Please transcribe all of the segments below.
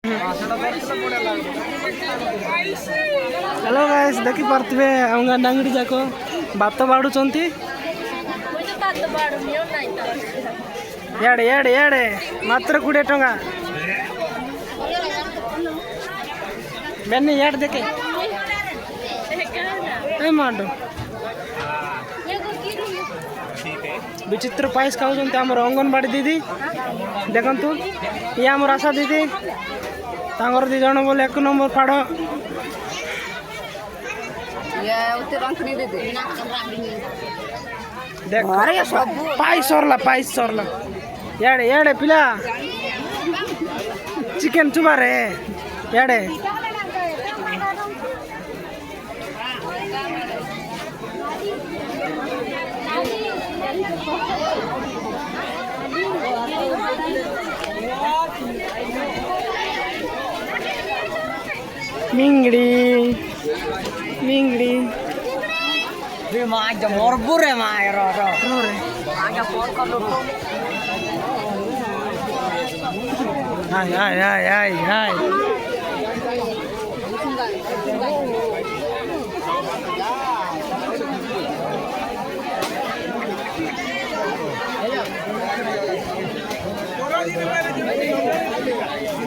Hello guys देखि पारथिबे अंगा डांगड़ी जाको बात बाडुचंती याडे याडे याडे मात्र 20 टंका बेनी याड देखे ए माडो विचित्र पाइस खाऊँ आम अंगनवाड़ी दीदी देखु ये आम आशा दीदी तांगर 2 जन बोले 1 नंबर फाड़ पाइस सरला याडे याडे पिला चिकेन चुबा रे याडे मिंगड़ी मिंगड़ी रे मां ज मोरबुर रे मां रो रो रे आगे फोन कर लो हाय हाय हाय हाय हाय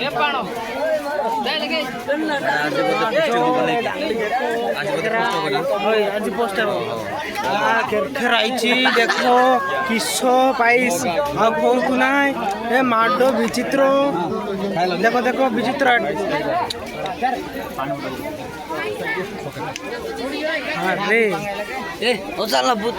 ए पाणो आज पोस्ट देखो किसो पाइस को ना ए माडो विचित्र देखो देखो विचित्र अरे ए ओसाला भूत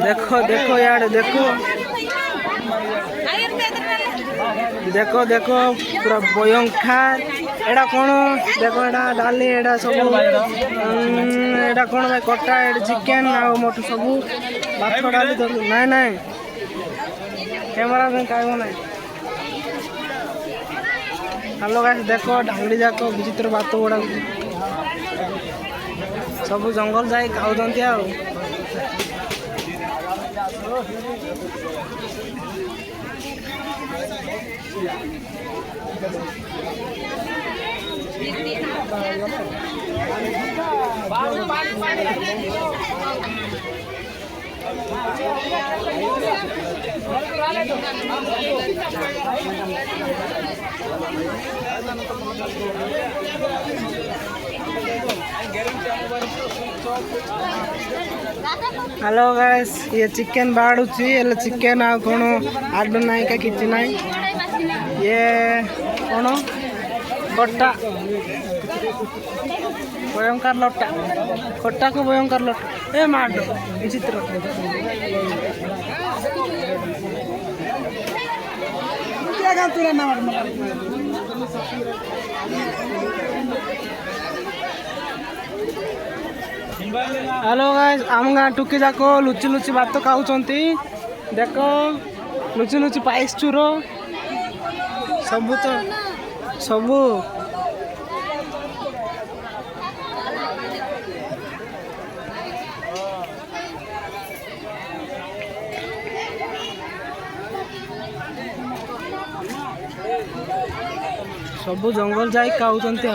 देखो देखो यार देखो देखो देखो पूरा भयंकर एडा कौन देखो एडा डाली एडा सब एडा कौन भाई कटा एडा चिकेन आ मोटू सब भात डाली ना ना कैमरा में कहबो ना हेलो गाइस देखो डांगड़ी जाको विचित्र बात गुड़ा सब जंगल जाए खाऊंती आ हेलो गाइस ये चिकेन बाड़ुची ये चिकेन आ कौन आड ना का किसी ना ये कौन कटा भयंकर लटा कटा को भयंकर लटा ए माड विचित्र हेलो गाइस आम गाँ टुकी जाको लुचि लुचि भात खाऊंती देखो लुचि लुचि पाइस चूर सबू तो सबू सबू जंगल जाई खाऊंती।